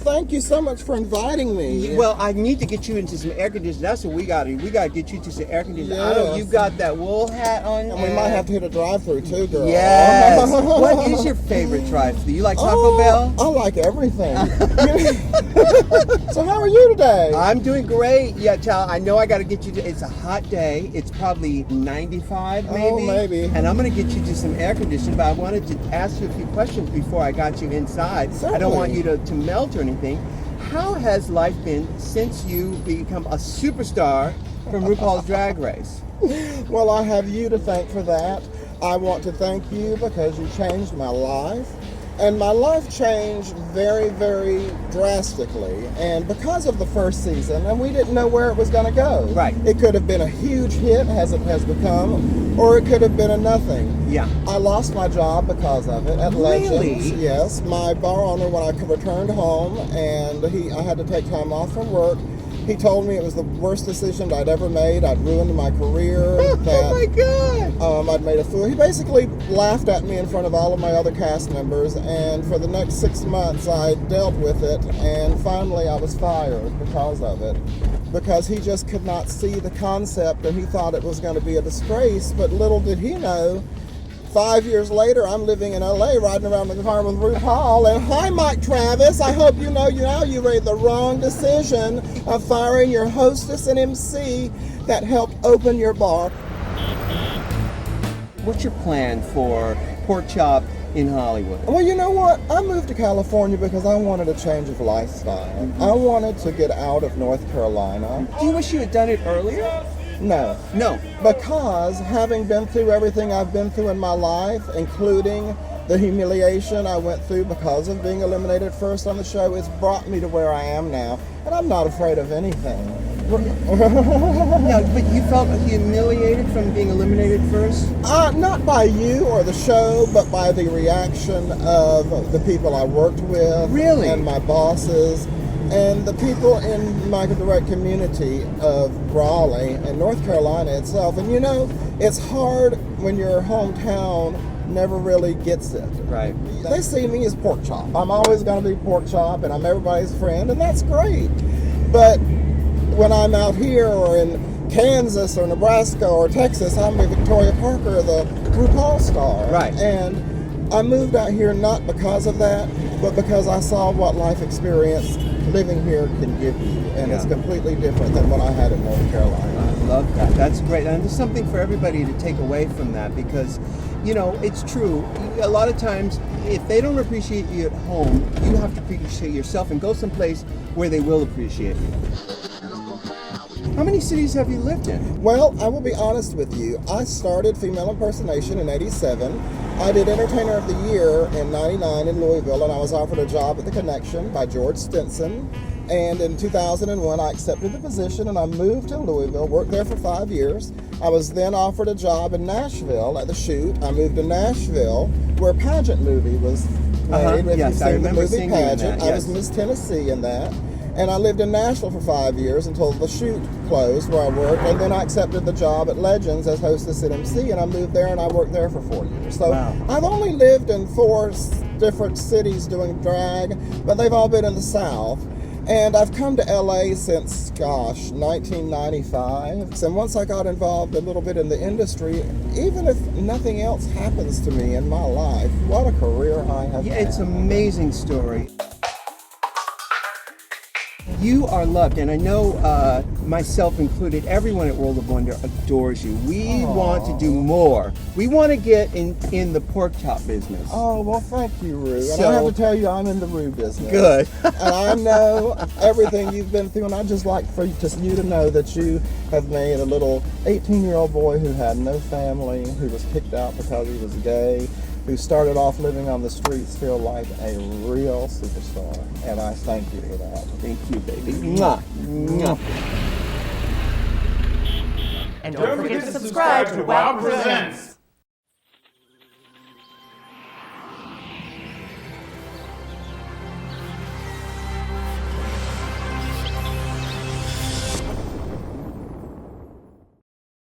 Thank you so much for inviting me. Well, I need to get you into some air conditioning. That's what we got. We got to get you to some air conditioning. Yes. I know you've got that wool hat on. And we might have to hit a drive-through too, girl. Yes. What is your favorite drive-through? You like Taco Bell? I like everything. So how are you today? I'm doing great. Yeah, child, I know I got to get you to, it's a hot day. It's probably 95 maybe. Oh, maybe. And I'm going to get you to some air conditioning, but I wanted to ask you a few questions before I got you inside. Certainly. I don't want you to melt or anything. How has life been since you become a superstar from RuPaul's Drag Race? Well, I have you to thank for that. I want to thank you because you changed my life. And my life changed very, very drastically. And because of the first season, and we didn't know where it was going to go. Right. It could have been a huge hit, as it has become, or it could have been a nothing. Yeah. I lost my job because of it at Really? Legends. Yes. My bar owner, when I returned home, and I had to take time off from work, he told me it was the worst decision I'd ever made. I'd ruined my career. Oh my God! I'd made a fool. He basically laughed at me in front of all of my other cast members, and for the next 6 months I dealt with it, and finally I was fired because of it. Because he just could not see the concept, and he thought it was going to be a disgrace, but little did he know, 5 years later, I'm living in LA, riding around in the car with RuPaul. And hi, Mike Travis. I hope you know you made the wrong decision of firing your hostess and MC that helped open your bar. What's your plan for PorkChop in Hollywood? Well, you know what? I moved to California because I wanted a change of lifestyle. Mm-hmm. I wanted to get out of North Carolina. Do you wish you had done it earlier? No. No. Because having been through everything I've been through in my life, including the humiliation I went through because of being eliminated first on the show, it's brought me to where I am now. And I'm not afraid of anything. No, but you felt humiliated from being eliminated first? Not by you or the show, but by the reaction of the people I worked with. Really? And my bosses. And the people in my direct community of Raleigh and North Carolina itself. And you know, it's hard when your hometown never really gets it. Right. They see me as PorkChop. I'm always going to be PorkChop, and I'm everybody's friend, and that's great. But when I'm out here or in Kansas or Nebraska or Texas, I'm a Victoria Parker, the RuPaul star. Right. And I moved out here not because of that, but because I saw what life experience living here can give you, and it's completely different than what I had in North Carolina. I love that. That's great. And there's something for everybody to take away from that because, you know, it's true. A lot of times, if they don't appreciate you at home, you have to appreciate yourself and go someplace where they will appreciate you. How many cities have you lived in? Well, I will be honest with you. I started female impersonation in '87. I did Entertainer of the Year in '99 in Louisville, and I was offered a job at The Connection by George Stinson. And in 2001, I accepted the position, and I moved to Louisville, worked there for 5 years. I was then offered a job in Nashville at the shoot. I moved to Nashville, where a pageant movie was made. If Yes, you've I seen the remember movie seeing you in Pageant, that, I was Miss Tennessee in that. And I lived in Nashville for 5 years until the shoot closed where I worked. And then I accepted the job at Legends as hostess at MC, and I moved there and I worked there for 4 years. So I've only lived in 4 different cities doing drag, but they've all been in the South. And I've come to LA since, 1995. And once I got involved a little bit in the industry, even if nothing else happens to me in my life, what a career I have had. It's an amazing story. You are loved, and I know myself included, everyone at World of Wonder adores you. We want to do more. We want to get in the PorkChop business. Oh, well, thank you, Ru. And So- I have to tell you, I'm in the Ru business. Good. And I know everything you've been through, and I'd just like for you to know that you have made a little 18-year-old boy who had no family, who was kicked out because he was gay, who started off living on the streets, feel like a real superstar. And I thank you for that. Thank you, baby. Mwah. Mwah. And don't forget to subscribe to WOWPresents.